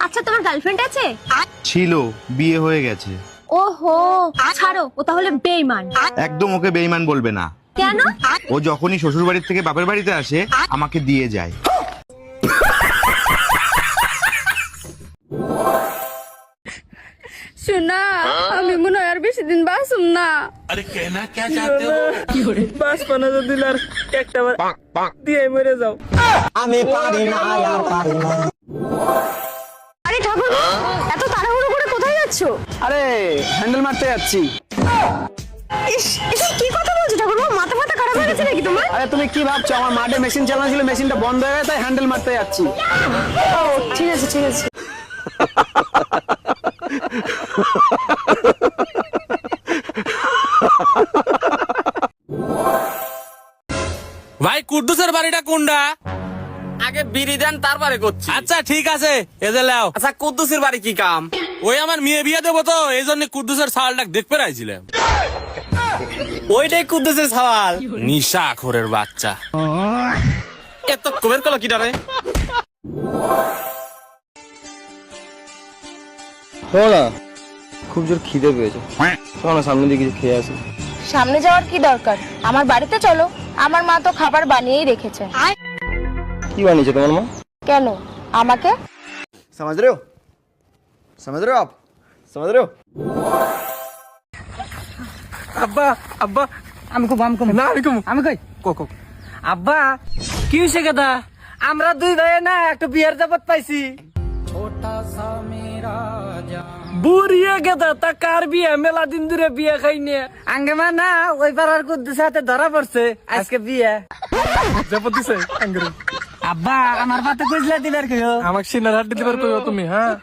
আচ্ছা, তোমার গার্লফ্রেন্ড আছে? ছিল, বিয়ে হয়ে গেছে। ওহো, ছাড়ো, ও তাহলে বেঈমান। একদম ওকে বেঈমান বলবে না। কেন? ও যখনই শ্বশুর বাড়ির থেকে বাপের বাড়িতে আসে আমাকে দিয়ে যায়। শোনা, আমি মনে হয় আর বেশি দিন বাঁচুম না। अरे कहना क्या चाहते हो? বাস পানা যদি আর একটা দিয়ে মরে যাও। আরে ঠাকুর, এত তাড়াহুড়ো করে কোথায় যাচ্ছো? আরে হ্যান্ডেল মারতে যাচ্ছি। ইস, এসব কি কথা বলছো ঠাকুর? মাথা মাথা খারাপ হয়ে গেছে নাকি তোমার? আরে তুমি কি ভাবছো, আমার মাঠে মেশিন চালানো ছিল, মেশিনটা বন্ধ হয়ে গেছে, তাই হ্যান্ডেল মারতে যাচ্ছি। ও ঠিক আছে, ঠিক আছে। ভাই কুদ্দুসের বাড়িটা কোনটা? আগে বিড়ি দেন তারপরে করছি। আচ্ছা ঠিক আছে, এদের লাও। আচ্ছা কুদ্দুসের বাড়ি কি কাম? ওই আমার মেয়ে বিয়ে দেবো তো, এই জন্য কুদ্দুসের সাওয়ালটা দেখতে রাইছিলাম। ওইটাই কুদ্দুসের সওয়াল। নিশা খোরের বাচ্চা। এত কবের কল কি ডারে? শোনা, খুব জোর খিদে পেয়েছে, শোনা সামনে দিয়ে কিছু খেয়ে আসি। সামনে যাওয়ার কি দরকার? আমার বাড়িতে চলো, আমার মা তো খাবার বানিয়েই রেখেছে। কি বানিয়েছে তোমার মা? কেন? আমাকে? समझ रहे हो? समझ रहे हो आप? समझ रहे हो? আব্বা আব্বা আমি কম না আমি কই কো আব্বা কি হইছে গাদা? আমরা দুই ভাই না একটা বিয়ের দাওয়াত পাইছি। বুড়িয়ে গেদা তা কার বিয়ে? মেলা দিন ধরে বিয়ে খাইনি আঙ্গে মা না, ওই পাড়ার কুদ্দুস সাথে ধরা পড়ছে, আজকে বিয়ে জপত দিছে আঙ্গুরে। আব্বা আমার পাতে কইলা দিবার কইও, আমাকে সিনার হাত দিবার কইও তুমি। হ্যাঁ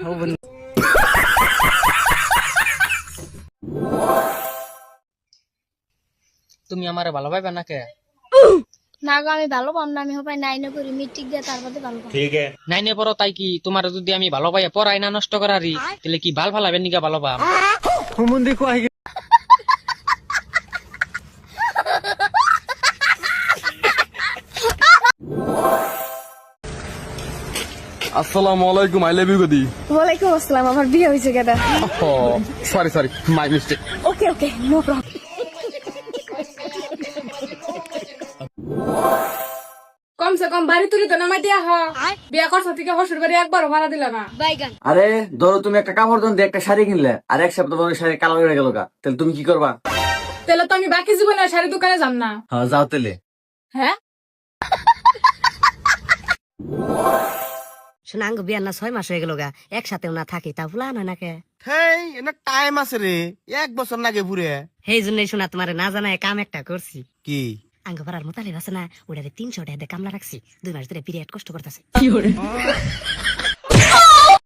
তুমি আমারে ভালো পাইবে না কে? না গো, আমি ভালো পাম না। আমি হবে নাইনে পড়ি, মেট্রিক দিয়ে তারপরে ভালো পাম। নাইনে পড়ো তাই কি তোমার যদি আমি ভালো পাই পড়াই না নষ্ট করারি, তাহলে কি ভাল ভালাবে নিকা ভালো পাম? হুমুন্দি কই আসসালামু আলাইকুম, আই লাভ ইউ গদি। ওয়ালাইকুম আসসালাম, আমার বিয়ে হয়েছে কেদা। Sorry my mistake. Okay okay, no problem. কমসে কম বাড়ি তুলি তো নামাই দিয়া হয়। বিয়ে করছ থেকে হসুর বাড়ি একবারও ভাড়া দিলা না। বাইগান। আরে ধরো তুমি একটা কাপড় দোকান দিয়ে একটা শাড়ি কিনলে, আর এক সপ্তাহ পরে শাড়ি কালো হয়ে গেল গা, তাহলে তুমি কি করবা? তাহলে তো আমি বাকি জীবনে শাড়ি দোকানে যাম না। হ্যাঁ যাও তাহলে। হ্যাঁ, শোনাঙ্গ বিয়ার না 6 মাস হয়ে গেল গা, একসাথেও না থাকি, তা ভুলা নয় নাকে। হেই এটা টাইম আছে রে, 1 বছর লাগে পুরে। সেই জন্যই শোনা তোমার না জানায় কাম একটা করছি। কি? আঙ্গ পাড়ার মোতালিব আছে না, ওটারে 300 টাকা দিয়ে কামলা রাখছি, 2 মাস ধরে পিরিয়ড কষ্ট করতেছে।